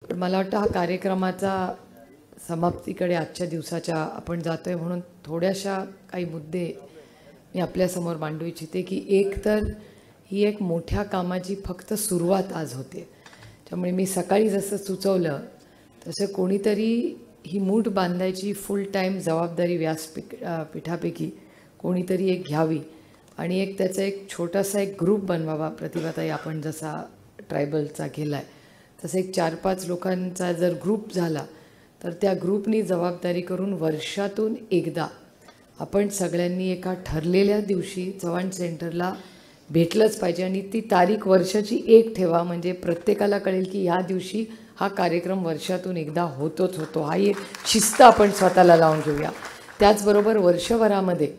पण मला वाटतं हा कार्यक्रमाचा समाप्तीकडे आजच्या दिवसाच्या आपण जातोय म्हणून थोड्याशा काही मुद्दे मी आपल्यासमोर मांडू इच्छिते की एक तर ही एक मोठ्या कामाची फक्त सुरुवात आज होते. त्यामुळे मी सकाळी जसं सुचवलं तसं कोणीतरी ही मूठ बांधायची फुल टाईम जबाबदारी व्यासपीठापैकी कोणीतरी एक घ्यावी आणि एक त्याचा एक छोटासा एक ग्रुप बनवावा. प्रतिभाताई आपण जसा ट्रायबलचा केला आहे तसं एक 4-5 लोकांचा जर ग्रुप झाला तर त्या ग्रुपनी जबाबदारी करून वर्षातून एकदा आपण सगळ्यांनी एका ठरलेल्या दिवशी चव्हाण सेंटरला भेटलंच पाहिजे आणि ती तारीख वर्षाची एक ठेवा म्हणजे प्रत्येकाला कळेल की ह्या दिवशी हा कार्यक्रम वर्षातून एकदा होतोच होतो. हा एक शिस्त आपण स्वतःला लावून घेऊया. त्याचबरोबर वर्षभरामध्ये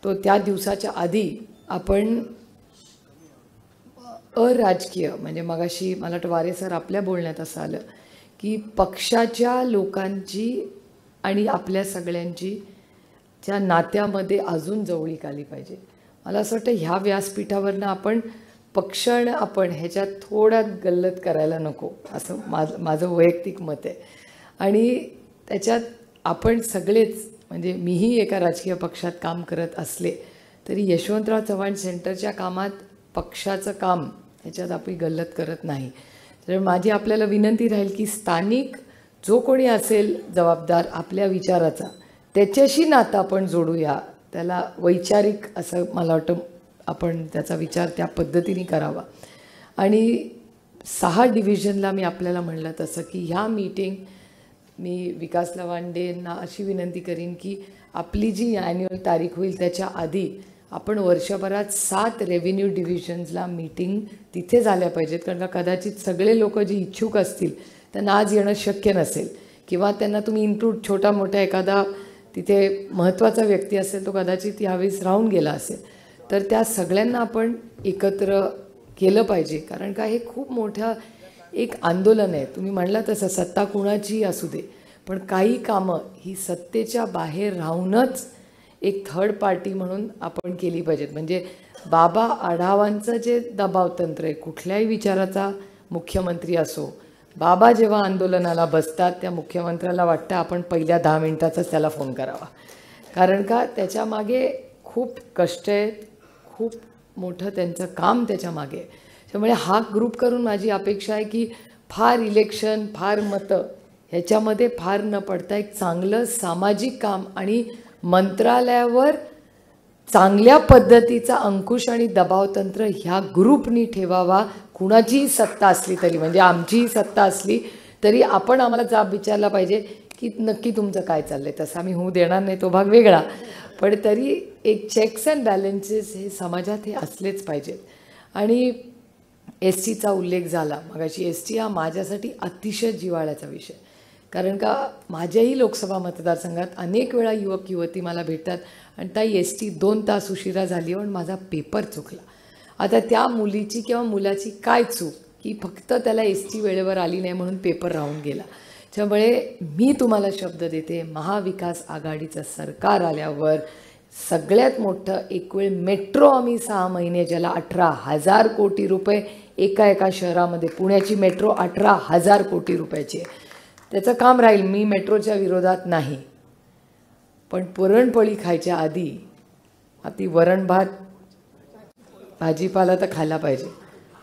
तो त्या दिवसाच्या आधी आपण अराजकीय म्हणजे मगाशी मला वाटतं वारे सर आपल्या बोलण्यात असं आलं की पक्षाच्या लोकांची आणि आपल्या सगळ्यांची त्या नात्यामध्ये अजून जवळीक आली पाहिजे. मला असं वाटतं ह्या व्यासपीठावरनं आपण पक्ष आणि आपण ह्याच्यात थोडा गल्लत करायला नको असं माझं वैयक्तिक मत आहे. आणि त्याच्यात आपण सगळेच म्हणजे मीही एका राजकीय पक्षात काम करत असले तरी यशवंतराव चव्हाण सेंटरच्या कामात पक्षाचं काम ह्याच्यात आपण गल्लत करत नाही. तर माझी आपल्याला विनंती राहील की स्थानिक जो कोणी असेल जबाबदार आपल्या विचाराचा त्याच्याशी नातं आपण जोडूया. त्याला वैचारिक असं मला वाटतं आपण त्याचा विचार त्या पद्धतीने करावा. आणि 6 डिव्हिजनला मी आपल्याला म्हणलं तसं की ह्या मीटिंग मी विकास लवांडेंना अशी विनंती करीन की आपली जी ॲन्युअल तारीख होईल त्याच्या आधी आपण वर्षभरात 7 रेव्हेन्यू डिव्हिजन्सला मीटिंग तिथे झाल्या पाहिजेत. कारण का कदाचित सगळे लोक जी इच्छुक असतील त्यांना आज येणं शक्य नसेल किंवा त्यांना तुम्ही इन्क्लूड छोटा मोठा एखादा तिथे महत्त्वाचा व्यक्ती असेल तो कदाचित यावेळेस राहून गेला असेल तर त्या सगळ्यांना आपण एकत्र केलं पाहिजे. कारण का हे खूप मोठं एक आंदोलन आहे. तुम्ही म्हणला तसं सत्ता कुणाची असू दे पण काही कामं ही सत्तेच्या बाहेर राहूनच एक थर्ड पार्टी म्हणून आपण केली पाहिजेत. म्हणजे बाबा आढावांचं जे दबावतंत्र आहे कुठल्याही विचाराचा मुख्यमंत्री असो बाबा जेव्हा आंदोलनाला बसतात त्या मुख्यमंत्र्याला वाटतं आपण पहिल्या 10 मिनिटातच त्याला फोन करावा. कारण का त्याच्यामागे खूप कष्ट आहेत खूप मोठं त्यांचं काम त्याच्यामागे आहे. त्यामुळे हा ग्रुप करून माझी अपेक्षा आहे की फार इलेक्शन फार मतं ह्याच्यामध्ये फार न पडता एक चांगलं सामाजिक काम आणि मंत्रालयावर चांगल्या पद्धतीचा अंकुश आणि दबावतंत्र ह्या ग्रुपनी ठेवावा. कुणाचीही सत्ता असली तरी म्हणजे आमचीही सत्ता असली तरी आपण आम्हाला जाब विचारला पाहिजे की नक्की तुमचं काय चाललं आहे. तसं आम्ही होऊ देणार नाही तो भाग वेगळा पण तरी एक चेक्स अँड बॅलन्सेस हे समाजात हे असलेच पाहिजेत. आणि एस टीचा उल्लेख झाला मगाशी. एस टी हा माझ्यासाठी अतिशय जिव्हाळ्याचा विषय. कारण का माझ्याही लोकसभा मतदारसंघात अनेक वेळा युवक युवती मला भेटतात आणि ताई एस टी 2 तास उशिरा झाली पण माझा पेपर चुकला. आता त्या मुलीची किंवा मुलाची काय चूक की फक्त त्याला एस टी वेळेवर आली नाही म्हणून पेपर राहून गेला. त्यामुळे मी तुम्हाला शब्द देते महाविकास आघाडीचं सरकार आल्यावर सगळ्यात मोठं एक वेळ मेट्रो आम्ही 6 महिने ज्याला 18,000 कोटी रुपये एका शहरामध्ये पुण्याची मेट्रो 18,000 कोटी रुपयाची आहे. त्याचं काम राहील. मी मेट्रोच्या विरोधात नाही पण पुरणपोळी खायच्या आधी ती वरण भात भाजीपाला तर खायला पाहिजे.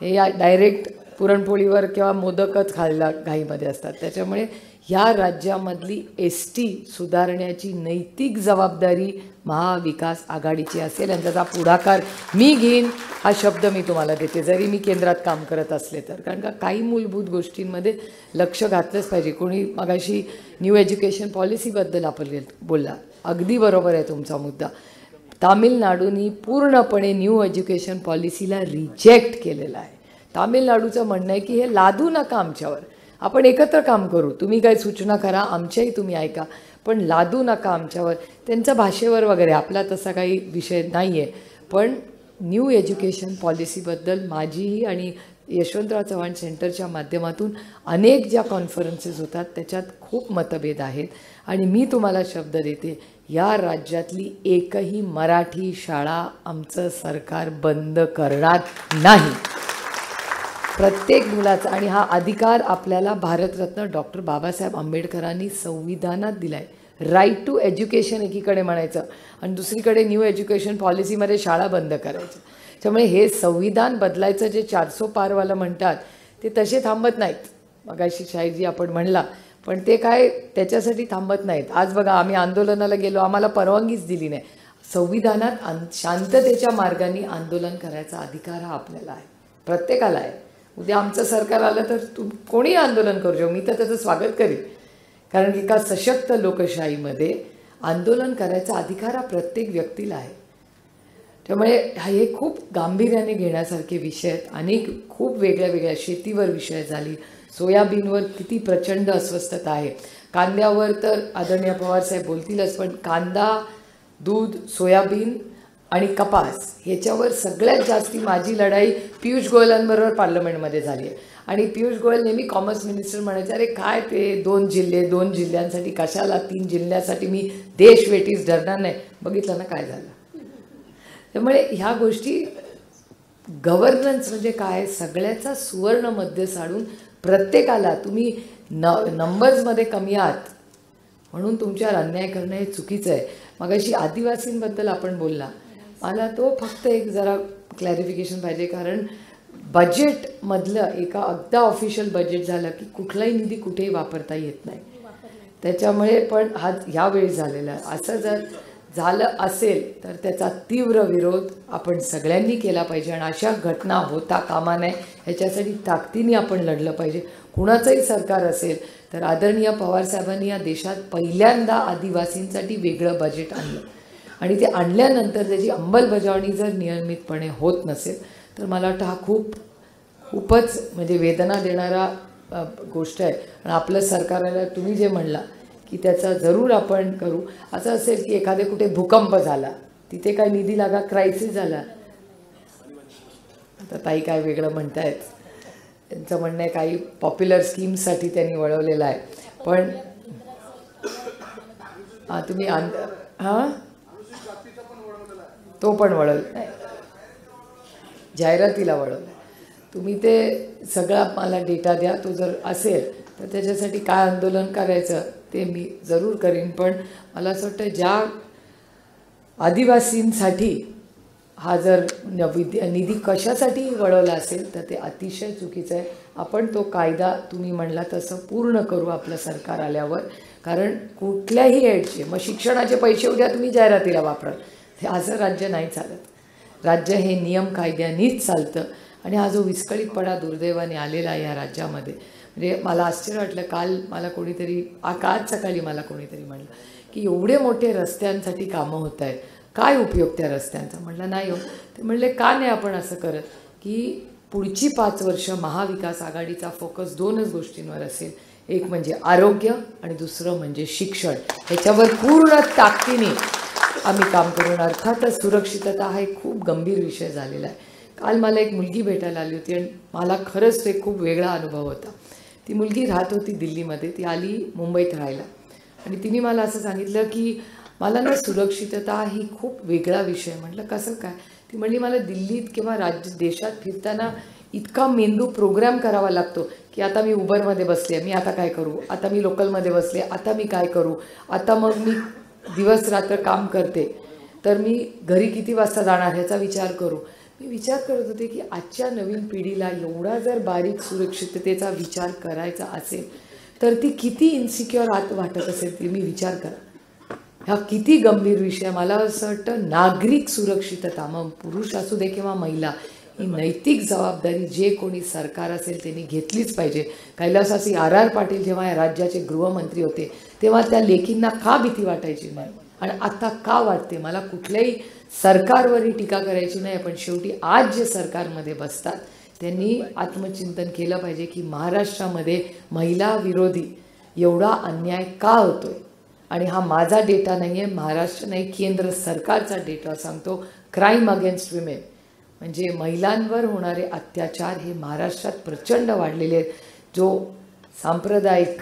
हे डायरेक्ट पुरणपोळीवर किंवा मोदकच खायला घाईमध्ये असतात. त्याच्यामुळे ह्या राज्यामधली एस टी सुधारण्याची नैतिक जबाबदारी महाविकास आघाडीची असेल आणि त्याचा पुढाकार मी घेईन हा शब्द मी तुम्हाला देते जरी मी केंद्रात काम करत असले तर. कारण का काही मूलभूत गोष्टींमध्ये लक्ष घातलंच पाहिजे. कोणी मगाशी न्यू एज्युकेशन पॉलिसीबद्दल आपण बोलला अगदी बरोबर आहे तुमचा मुद्दा. तामिळनाडूनी पूर्णपणे न्यू एज्युकेशन पॉलिसीला रिजेक्ट केलेला आहे. तामिळनाडूचं म्हणणं आहे की हे लादू नका आमच्यावर आपण एकत्र काम करू. तुम्ही काही सूचना करा आमच्याही तुम्ही ऐका पण लादू नका आमच्यावर. त्यांच्या भाषेवर वगैरे आपला तसा काही विषय नाही आहे. पण न्यू एज्युकेशन पॉलिसीबद्दल माझीही आणि यशवंतराव चव्हाण सेंटरच्या माध्यमातून अनेक ज्या कॉन्फरन्सेस होतात त्याच्यात खूप मतभेद आहेत. आणि मी तुम्हाला शब्द देते या राज्यातली एकही मराठी शाळा आमचं सरकार बंद करणार नाही. प्रत्येक मुलाचा, आणि हा अधिकार आपल्याला भारतरत्न डॉक्टर बाबासाहेब आंबेडकरांनी संविधानात दिलाय. राईट टू एज्युकेशन एकीकडे म्हणायचं आणि दुसरीकडे न्यू एज्युकेशन पॉलिसीमध्ये शाळा बंद करायच्या. त्यामुळे हे संविधान बदलायचं जे 400 पारवालं म्हणतात ते तसे थांबत नाहीत. मगाशी शाहीजी आपण म्हणला, पण ते काय त्याच्यासाठी थांबत नाहीत. आज बघा, आम्ही आंदोलनाला गेलो, आम्हाला परवानगीच दिली नाही. संविधानात शांततेच्या मार्गाने आंदोलन करायचा अधिकार हा आपल्याला आहे, प्रत्येकाला आहे. उद्या आमचं सरकार आलं तर कोणी आंदोलन करू शकतो, मी तर त्याचं स्वागत करीन. कारण की एका सशक्त लोकशाहीमध्ये आंदोलन करायचा अधिकार हा प्रत्येक व्यक्तीला आहे. त्यामुळे हे खूप गांभीर्याने घेण्यासारखे विषय आहेत. अनेक खूप वेगळ्या वेगळ्या शेतीवर विषय झाली, सोयाबीनवर किती प्रचंड अस्वस्थता आहे, कांद्यावर तर आदरणीय पवारसाहेब बोलतीलच, पण कांदा, दूध, सोयाबीन आणि कपास ह्याच्यावर सगळ्यात जास्ती माझी लढाई पियुष गोयलांबरोबर पार्लमेंटमध्ये झाली आहे. आणि पियुष गोयल नेहमी कॉमर्स मिनिस्टर म्हणायचे, अरे काय ते 2 जिल्ह्यांसाठी कशाला, 3 जिल्ह्यासाठी मी देश वेटीस धरणार नाही. बघितलं ना काय झालं. त्यामुळे ह्या गोष्टी, गव्हर्नन्स म्हणजे काय, सगळ्याचा सुवर्ण मध्य साधून प्रत्येकाला, तुम्ही नंबर्समध्ये कमी आहात म्हणून तुमच्यावर अन्याय करणं हे चुकीचं आहे. मगाशी आदिवासींबद्दल आपण बोलला, मला तो फक्त एक जरा क्लॅरिफिकेशन पाहिजे. कारण बजेटमधलं एका अगदा ऑफिशियल बजेट झालं की कुठलाही निधी कुठेही वापरता येत नाही. त्याच्यामुळे पण हा ह्यावेळी झालेला आहे. असं जर झालं असेल तर त्याचा तीव्र विरोध आपण सगळ्यांनी केला पाहिजे आणि अशा घटना होता कामा नये, ह्याच्यासाठी ताकदीने आपण लढलं पाहिजे. कुणाचंही सरकार असेल तर आदरणीय पवारसाहेबांनी या देशात पहिल्यांदा आदिवासींसाठी वेगळं बजेट आणलं आणि ते आणल्यानंतर त्याची अंमलबजावणी जर नियमितपणे होत नसेल तर मला वाटतं हा खूपच म्हणजे वेदना देणारा गोष्ट आहे. आणि आपलं सरकारला तुम्ही जे म्हणला की त्याचा जरूर आपण करू. असं असेल की एखादे कुठे भूकंप झाला, तिथे काय निधी लागा, क्रायसिस झाला, आता ताई काय वेगळं म्हणतायत, त्यांचं म्हणणं आहे काही पॉप्युलर स्कीम्ससाठी त्यांनी वळवलेलं आहे. पण तुम्ही हां तो पण वळवला, जाहिरातीला वळवलं. तुम्ही ते सगळा मला डेटा द्या, तो जर असेल तर त्याच्यासाठी काय आंदोलन करायचं ते मी जरूर करीन. पण मला असं वाटतं ज्या आदिवासींसाठी हा जर निधी कशासाठी वळवला असेल तर ते अतिशय चुकीचं आहे. आपण तो कायदा तुम्ही म्हणला तसं पूर्ण करू आपलं सरकार आल्यावर. कारण कुठल्याही एडचे, मग शिक्षणाचे पैसे उद्या तुम्ही जाहिरातीला वापराल, हे असं राज्य नाही चालत. राज्य हे नियम कायद्यानीच चालतं. आणि हा जो विस्कळीतपणा दुर्दैवाने आलेला आहे या राज्यामध्ये, म्हणजे मला आश्चर्य वाटलं. काल मला कोणीतरी आज सकाळी मला कोणीतरी म्हणलं की एवढे मोठे रस्त्यांसाठी कामं होत आहेत, काय उपयोग त्या रस्त्यांचा. म्हटलं नाही हो. ते म्हणले का नाही आपण असं करत की पुढची 5 वर्ष महाविकास आघाडीचा फोकस 2च गोष्टींवर असेल, एक म्हणजे आरोग्य आणि दुसरं म्हणजे शिक्षण. ह्याच्यावर पूर्ण ताकदीने आम्ही काम करून. अर्थातच सुरक्षितता हा एक खूप गंभीर विषय झालेला आहे. काल मला एक मुलगी भेटायला आली होती आणि मला खरंच तो एक खूप वेगळा अनुभव होता. ती मुलगी राहत होती दिल्लीमध्ये, ती आली मुंबईत राहायला आणि तिने मला असं सांगितलं की मला ना सुरक्षितता ही खूप वेगळा विषय. म्हटलं कसं काय. ती म्हणली मला दिल्लीत किंवा देशात फिरताना इतका मेंदू प्रोग्राम करावा लागतो की आता मी उबरमध्ये बसले, मी आता काय करू, आता मी लोकलमध्ये बसले, आता मी काय करू, आता मग मी दिवस रात्र काम करते तर मी घरी किती वाजता जाणार ह्याचा विचार करू. मी विचार करत होते की आजच्या नवीन पिढीला एवढा जर बारीक सुरक्षिततेचा विचार करायचा असेल तर ती किती इन्सिक्युअर वाटत असेल ते मी विचार करा. हा किती गंभीर विषय. मला असं वाटतं नागरिक सुरक्षितता, मग पुरुष असू दे किंवा महिला, ही नैतिक जबाबदारी जे कोणी सरकार असेल त्यांनी घेतलीच पाहिजे. कैलासवासी R.R. पाटील जेव्हा या राज्याचे गृहमंत्री होते तेव्हा त्या लेकींना का भीती वाटायची नाही आणि आता का वाटते. मला कुठल्याही सरकारवरही टीका करायची नाही, पण शेवटी आज जे सरकारमध्ये बसतात त्यांनी आत्मचिंतन केलं पाहिजे की महाराष्ट्रामध्ये महिला विरोधी एवढा अन्याय का होतोय. आणि हा माझा डेटा नाही आहे, महाराष्ट्र नाही केंद्र सरकारचा डेटा सांगतो. क्राईम अगेन्स्ट विमेन म्हणजे महिलांवर होणारे अत्याचार हे महाराष्ट्रात प्रचंड वाढलेले आहेत. जो सांप्रदायिक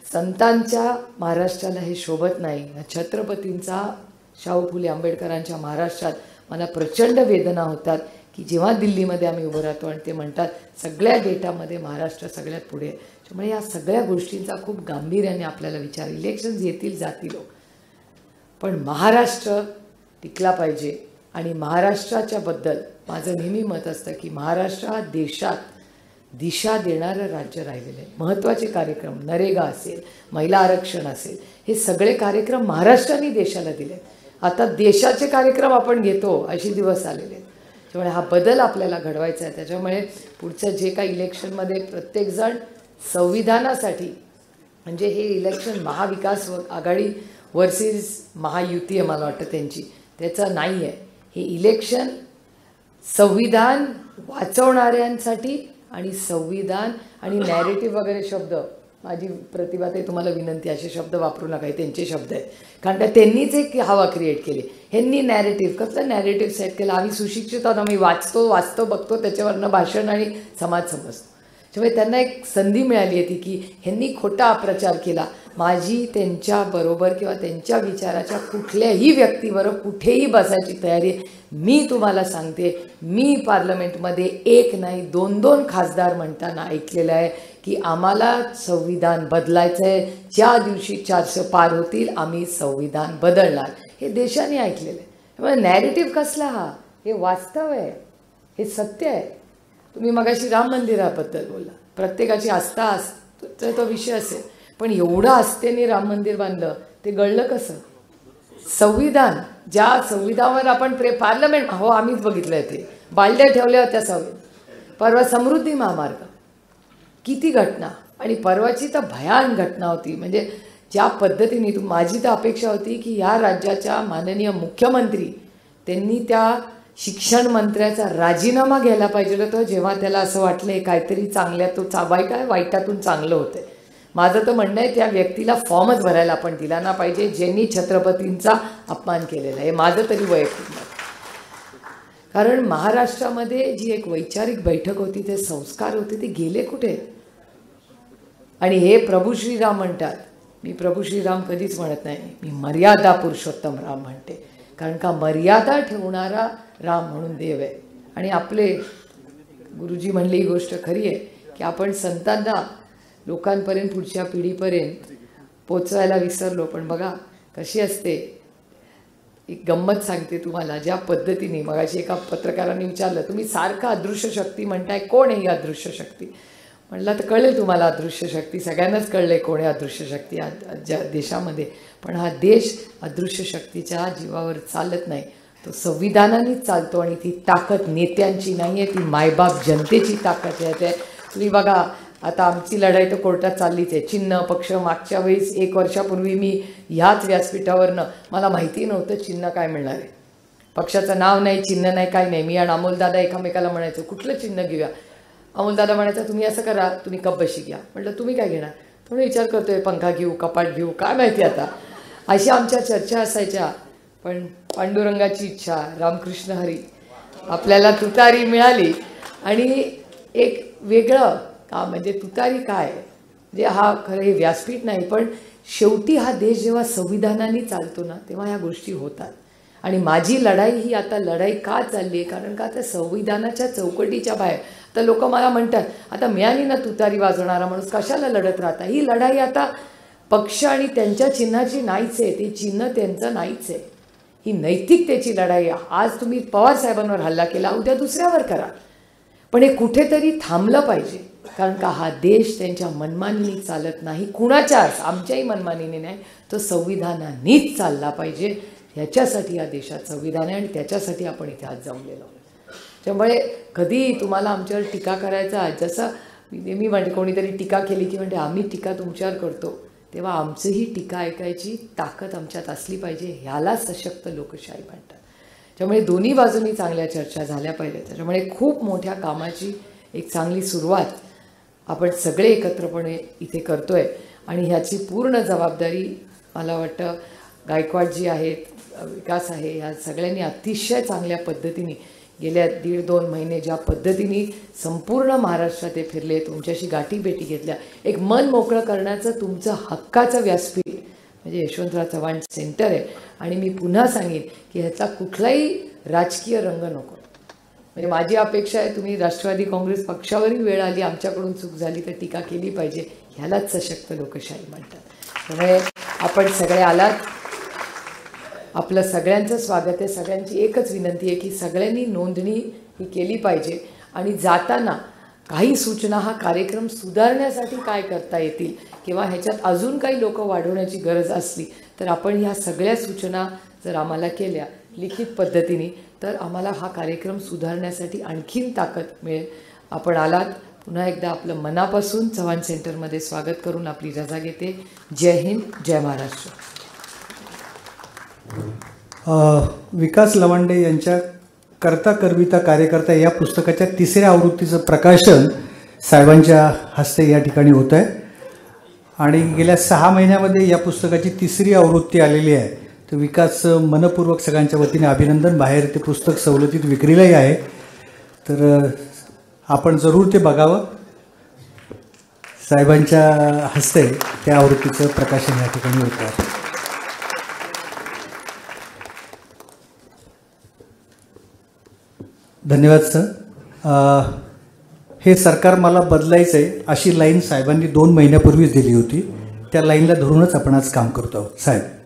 संतांच्या महाराष्ट्राला हे शोभत नाही. छत्रपतींचा, शाहू फुले आंबेडकरांच्या महाराष्ट्रात मला प्रचंड वेदना होतात की जेव्हा दिल्लीमध्ये आम्ही उभं राहतो आणि ते म्हणतात सगळ्या डेटामध्ये महाराष्ट्र सगळ्यात पुढे आहे, त्यामुळे या सगळ्या गोष्टींचा खूप गांभीर्याने आपल्याला विचार, इलेक्शन्स येतील जातील, पण महाराष्ट्र टिकला पाहिजे. आणि महाराष्ट्राच्या बद्दल माझं नेहमी मत असतं की महाराष्ट्र हा देशात दिशा देणारं राज्य राहिलेलं आहे. महत्त्वाचे कार्यक्रम नरेगा असेल, महिला आरक्षण असेल, हे सगळे कार्यक्रम महाराष्ट्राने देशाला दिले. आता देशाचे कार्यक्रम आपण घेतो असे दिवस आलेले आहेत. त्यामुळे हा बदल आपल्याला घडवायचा आहे. त्याच्यामुळे पुढचं जे काही इलेक्शनमध्ये प्रत्येकजण संविधानासाठी, म्हणजे हे इलेक्शन महाविकास आघाडी वर्सेस महायुती आहे मला वाटतं त्यांची, त्याचं नाही आहे. हे इलेक्शन संविधान वाचवणाऱ्यांसाठी आणि संविधान आणि नॅरेटिव्ह वगैरे शब्द, माझी प्रतिभाताई तुम्हाला विनंती, असे शब्द वापरू नका, हे त्यांचे शब्द आहेत. कारण का त्यांनीच एक हवा क्रिएट केली. ह्यांनी नॅरेटिव्ह, कसलं नॅरेटिव्ह सेट केलं, आम्ही सुशिक्षित आहोत, आम्ही वाचतो बघतो, त्याच्यावरनं भाषण आणि समाज समजतो. त्यामुळे त्यांना एक संधी मिळाली होती की ह्यांनी खोटा प्रचार केला. माझी त्यांच्याबरोबर किंवा त्यांच्या विचाराच्या कुठल्याही व्यक्तीवर कुठेही बसायची तयारी. मी तुम्हाला सांगते, मी पार्लमेंटमध्ये एक नाही 2-2 खासदार म्हणताना ऐकलेलं आहे की आम्हाला संविधान बदलायचं आहे, ज्या दिवशी 400 पार होतील आम्ही संविधान बदलणार, हे देशाने ऐकलेलं आहे. त्यामुळे नॅरेटिव्ह कसला हा, हे वास्तव आहे, हे सत्य आहे. तुम्ही मगाशी राम मंदिराबद्दल बोलला, प्रत्येकाची आस्था असतं तो विषय असेल, पण एवढं आस्थेने राम मंदिर बांधलं, ते गळलं कसं? संविधान, ज्या संविधानावर आपण पार्लमेंट, हो आम्हीच बघितलं आहे, ते बालद्या ठेवल्या होत्या संविधान. परवा समृद्धी महामार्ग, किती घटना, आणि परवाची तर भयान घटना होती. म्हणजे ज्या पद्धतीने माझी तर अपेक्षा होती की या राज्याच्या माननीय मुख्यमंत्री त्यांनी त्या शिक्षण मंत्र्याचा राजीनामा घ्यायला पाहिजे होतं, जेव्हा त्याला असं वाटलं हे काहीतरी वाईटातून चांगलं होतं. माझं तर म्हणणं आहे त्या व्यक्तीला फॉर्मच भरायला आपण दिला ना पाहिजे, ज्यांनी छत्रपतींचा अपमान केलेला आहे. माझं तरी वैयक्तिक मत. कारण महाराष्ट्रामध्ये जी एक वैचारिक बैठक होती, ते संस्कार होते, ते गेले कुठे? आणि हे प्रभू श्रीराम म्हणतात. मी प्रभू श्रीराम कधीच म्हणत नाही, मी मर्यादा पुरुषोत्तम राम म्हणते. कारण का मर्यादा ठेवणारा राम म्हणून देव आहे. आणि आपले गुरुजी म्हणले ही गोष्ट खरी आहे की आपण संतांना लोकांपर्यंत, पुढच्या पिढीपर्यंत पोचवायला विसरलो. पण बघा कशी असते, एक गंमत सांगते तुम्हाला. ज्या पद्धतीने मगाशी एका पत्रकाराने विचारलं, तुम्ही सारखं अदृश्य शक्ती म्हणताय, कोण आहे ही अदृश्य शक्ती? म्हणलं तर कळेल तुम्हाला अदृश्य शक्ती, सगळ्यांनाच कळले कोण आहे अदृश्य शक्ती ज्या देशामध्ये. पण हा देश अदृश्य शक्तीच्या जीवावर चालत नाही, तो संविधानानेच चालतो. आणि ती ताकद नेत्यांची नाही आहे, ती मायबाप जनतेची ताकद आहे. तुम्ही बघा, आता आमची लढाई तर कोर्टात चाललीच आहे. चिन्ह पक्ष, मागच्या वेळेस 1 वर्षापूर्वी मी ह्याच व्यासपीठावरनं, मला माहिती नव्हतं चिन्ह काय मिळणार आहे, पक्षाचं नाव नाही, चिन्ह नाही, काय नाही. मी आणि अमोलदादा एकामेकाला म्हणायचो कुठलं चिन्ह घेऊया. अमोलदादा म्हणायचा तुम्ही असं करा, तुम्ही कपबशी घ्या. म्हटलं तुम्ही काय घेणार? थोडं विचार करतोय, पंखा घेऊ, कपाट घेऊ, काय माहिती आता. अशा आमच्या चर्चा असायच्या. पण पांडुरंगाची इच्छा, रामकृष्ण हरी, आपल्याला तुतारी मिळाली. आणि एक वेगळं का, म्हणजे तुतारी काय, म्हणजे हा खरं हे व्यासपीठ नाही, पण शेवटी हा देश जेव्हा संविधानाने चालतो ना, तेव्हा ह्या गोष्टी होतात. आणि माझी लढाई ही आता लढाई का चालली आहे, कारण का त्या संविधानाच्या चौकटीच्या बाहेर. तर लोक मला म्हणतात, आता मिळाली ना तुतारी वाजवणारा माणूस, कशाला लढत राहता? ही लढाई आता पक्ष आणि त्यांच्या चिन्हाची नाहीच आहे, ते चिन्ह त्यांचं नाहीच आहे. ही नैतिकतेची लढाई आहे. आज तुम्ही पवार साहेबांवर हल्ला केला, उद्या दुसऱ्यावर करा, पण हे कुठेतरी थांबलं पाहिजे. कारण का हा देश त्यांच्या मनमानीने चालत नाही, कुणाच्याच आमच्याही मनमानीने नाही, तो संविधानानेच चालला पाहिजे. ह्याच्यासाठी या देशात संविधान आहे आणि त्याच्यासाठी आपण इथे आज जमलेलो. त्यामुळे कधी तुम्हाला आमच्यावर टीका करायचा, जसं मी म्हणते कोणीतरी टीका केली की म्हणते आम्ही टीका तुमच्यावर करतो, तेव्हा आमचंही टीका ऐकायची ताकद आमच्यात असली पाहिजे. ह्याला सशक्त लोकशाही म्हणतात. त्यामुळे दोन्ही बाजूंनी चांगल्या चर्चा झाल्या पाहिजेत. त्याच्यामुळे खूप मोठ्या कामाची एक चांगली सुरुवात आपण सगळे एकत्रपणे इथे करतोय. आणि ह्याची पूर्ण जबाबदारी मला वाटतं गायकवाडजी आहेत, विकास आहे, ह्या सगळ्यांनी अतिशय चांगल्या पद्धतीने गेल्या 1.5-2 महिने ज्या पद्धतीने संपूर्ण महाराष्ट्रात ते फिरले, तुमच्याशी गाठीभेटी घेतल्या, एक मन मोकळं करण्याचं तुमचं हक्काचं व्यासपीठ म्हणजे यशवंतराव चव्हाण सेंटर आहे. आणि मी पुन्हा सांगेन की ह्याचा कुठलाही राजकीय रंग नको. म्हणजे माझी अपेक्षा आहे तुम्ही राष्ट्रवादी काँग्रेस पक्षावरही वेळ आली आमच्याकडून चूक झाली तर टीका केली पाहिजे, ह्यालाच सशक्त लोकशाही म्हणतात। त्यामुळे आपण सगळे आलात, आपलं सगळ्यांचं स्वागत आहे। सगळ्यांची एकच विनंती आहे की सगळ्यांनी नोंदणी ही केली पाहिजे आणि जाताना काही सूचना हा कार्यक्रम सुधारण्यासाठी काय करता येतील किंवा ह्याच्यात अजून काही लोक वाढवण्याची गरज असली तर आपण ह्या सगळ्या सूचना जर आम्हाला केल्या लिखित पद्धतीने तर आम्हाला हा कार्यक्रम सुधारण्यासाठी आणखीन ताकद मिळेल। आपण आलात, पुन्हा एकदा आपलं मनापासून चव्हाण सेंटरमध्ये स्वागत करून आपली रजा घेते। जय हिंद, जय महाराष्ट्र। विकास लवांडे यांच्या करता करविता कार्यकर्ता या पुस्तकाच्या 3ऱ्या आवृत्तीचं प्रकाशन साहेबांच्या हस्ते या ठिकाणी होत आहे आणि गेल्या 6 महिन्यामध्ये या पुस्तकाची 3री आवृत्ती आलेली आहे। तर विकास मनपूर्वक सगळ्यांच्या वतीने अभिनंदन। बाहेर ते पुस्तक सवलतीत विक्रीलाही आहे, तर आपण जरूर ते बघावं। साहेबांच्या हस्ते त्या आवृत्तीचं प्रकाशन या ठिकाणी होत आहे। धन्यवाद सर। हे सरकार मला बदलायचं आहे अशी लाईन साहेबांनी 2 महिन्यापूर्वीच दिली होती, त्या लाईनला धरूनच आपण आज काम करतो आहोत साहेब।